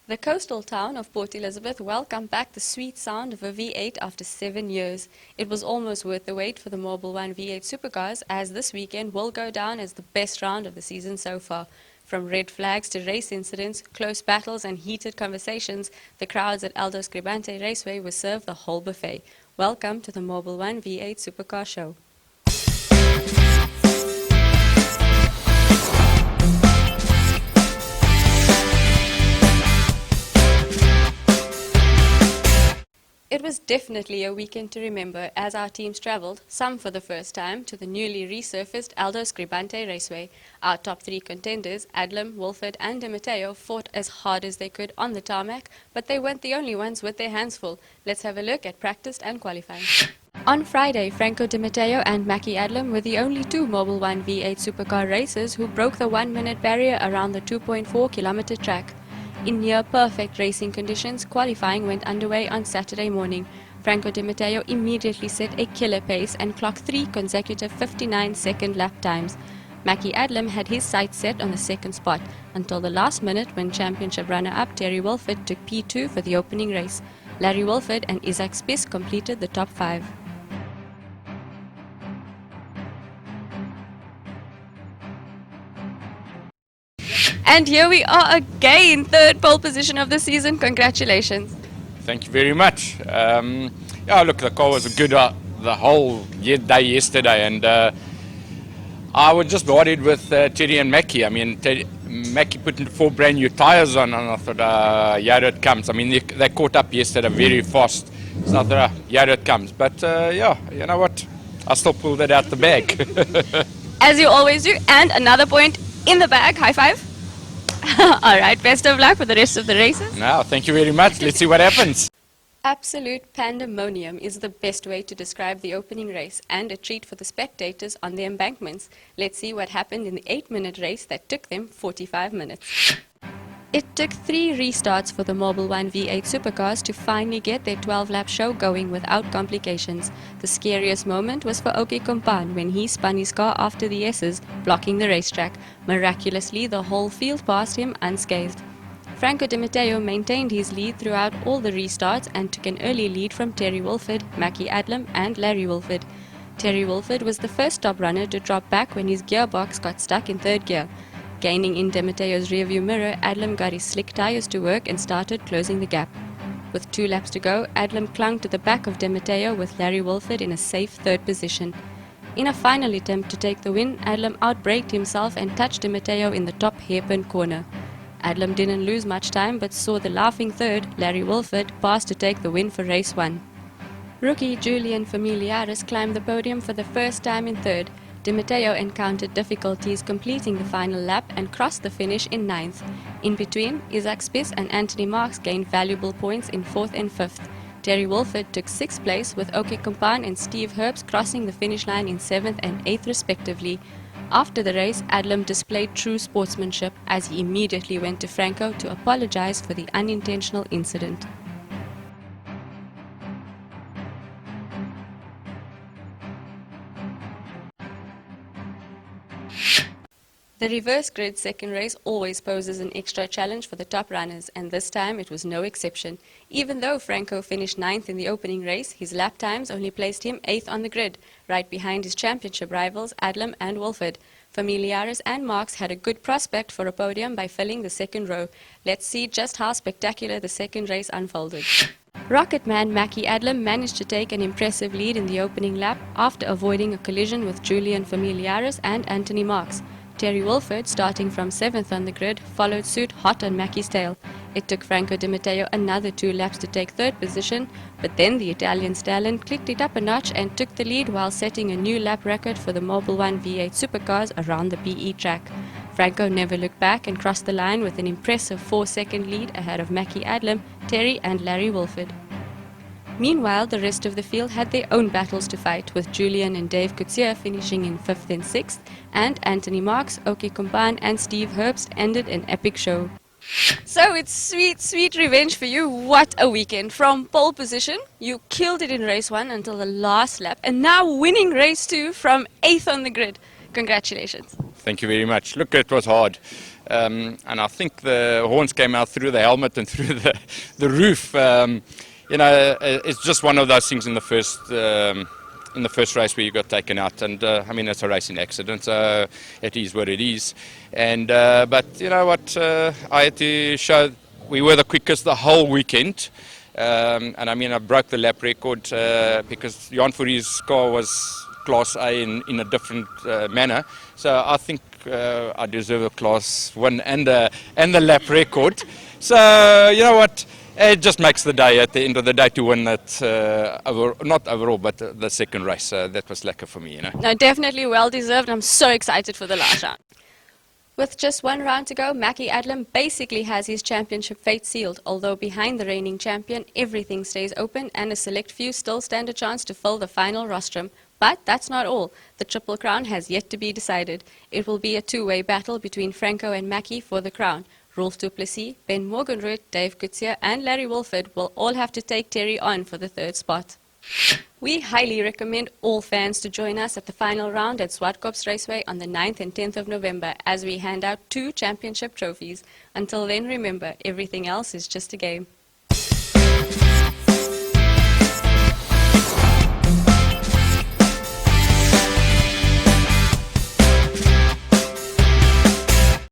The coastal town of Port Elizabeth welcomed back the sweet sound of a V8 after 7 years. It was almost worth the wait for the Mobil 1 V8 supercars, as this weekend will go down as the best round of the season so far. From red flags to race incidents, close battles and heated conversations, the crowds at Aldo Scribante Raceway were served the whole buffet. Welcome to the Mobil 1 V8 Supercar Show. It was definitely a weekend to remember as our teams travelled, some for the first time, to the newly resurfaced Aldo Scribante Raceway. Our top three contenders, Adlam, Wolford and Di Matteo, fought as hard as they could on the tarmac, but they weren't the only ones with their hands full. Let's have a look at practice and qualifying. On Friday, Franco Di Matteo and Mackie Adlam were the only two Mobil 1 V8 supercar racers who broke the 1-minute barrier around the 2.4-kilometre track. In near-perfect racing conditions, qualifying went underway on Saturday morning. Franco Di Matteo immediately set a killer pace and clocked 3 consecutive 59-second lap times. Mackie Adlam had his sights set on the second spot until the last minute when championship runner-up Terry Wolford took P2 for the opening race. Larry Wolford and Isaac Spies completed the top 5. And here we are again, third pole position of the season. Congratulations. Thank you very much. Yeah, look, the car was good the whole day yesterday, and I was just worried with Terry and Mackie. I mean, Mackie put 4 brand new tyres on, and I thought, here it comes. I mean, they caught up yesterday very fast, so I thought, here it comes. But yeah, you know what? I still pulled it out the bag. As you always do, and another point in the bag. High five. All right, best of luck for the rest of the races. No, thank you very much. Let's see what happens. Absolute pandemonium is the best way to describe the opening race, and a treat for the spectators on the embankments. Let's see what happened in the 8-minute race that took them 45 minutes. It took 3 restarts for the Mobil 1 V8 supercars to finally get their 12-lap show going without complications. The scariest moment was for Oke Kompan when he spun his car after the S's, blocking the racetrack. Miraculously, the whole field passed him unscathed. Franco Di Matteo maintained his lead throughout all the restarts and took an early lead from Terry Wolford, Mackie Adlam and Larry Wolford. Terry Wolford was the first top runner to drop back when his gearbox got stuck in 3rd gear. Gaining in Di Matteo's rearview mirror, Adlam got his slick tyres to work and started closing the gap. With 2 laps to go, Adlam clung to the back of Di Matteo with Larry Wolford in a safe 3rd position. In a final attempt to take the win, Adlam outbraked himself and touched Di Matteo in the top hairpin corner. Adlam didn't lose much time but saw the laughing 3rd, Larry Wolford, pass to take the win for race 1. Rookie Julian Familiaris climbed the podium for the first time in 3rd. Di Matteo encountered difficulties completing the final lap and crossed the finish in 9th. In between, Isaac Spies and Anthony Marks gained valuable points in 4th and 5th. Terry Wolford took 6th place with Oke Kompan and Steve Herbst crossing the finish line in 7th and 8th respectively. After the race, Adlam displayed true sportsmanship as he immediately went to Franco to apologize for the unintentional incident. The reverse grid second race always poses an extra challenge for the top runners, and this time it was no exception. Even though Franco finished 9th in the opening race, his lap times only placed him 8th on the grid, right behind his championship rivals Adlam and Wolford. Familiaris and Marks had a good prospect for a podium by filling the 2nd row. Let's see just how spectacular the second race unfolded. Rocketman Mackie Adlam managed to take an impressive lead in the opening lap after avoiding a collision with Julian Familiaris and Anthony Marks. Terry Wolford, starting from 7th on the grid, followed suit hot on Mackie's tail. It took Franco Di Matteo another 2 laps to take 3rd position, but then the Italian stallion clicked it up a notch and took the lead while setting a new lap record for the Mobil 1 V8 supercars around the PE track. Franco never looked back and crossed the line with an impressive 4-second lead ahead of Mackie Adlam, Terry and Larry Wolford. Meanwhile, the rest of the field had their own battles to fight, with Julian and Dave Coetzee finishing in 5th and 6th, and Anthony Marks, Oke Kompan and Steve Herbst ended an epic show. So it's sweet, sweet revenge for you. What a weekend. From pole position, you killed it in race 1 until the last lap, and now winning race 2 from 8th on the grid. Congratulations. Thank you very much. Look, it was hard. And I think the horns came out through the helmet and through the roof. It's just one of those things in the first race where you got taken out. And, I mean, it's a racing accident, so it is what it is. And but you know what? I had to show we were the quickest the whole weekend. And, I mean, I broke the lap record because Jan Foury's car was Class A in a different manner. So I think I deserve a Class 1 and the lap record. So, you know what? It just makes the day at the end of the day to win that, not overall, but the second race. That was lekker for me, you know. No, definitely well deserved. I'm so excited for the last round. With just one round to go, Mackie Adlam basically has his championship fate sealed, although behind the reigning champion, everything stays open and a select few still stand a chance to fill the final rostrum. But that's not all. The Triple Crown has yet to be decided. It will be a two-way battle between Franco and Mackie for the crown. Rolf du Plessis, Ben Morgenroth, Dave Goodseer and Larry Wolford will all have to take Terry on for the third spot. We highly recommend all fans to join us at the final round at Zwartkops Raceway on the 9th and 10th of November as we hand out 2 championship trophies. Until then, remember, everything else is just a game.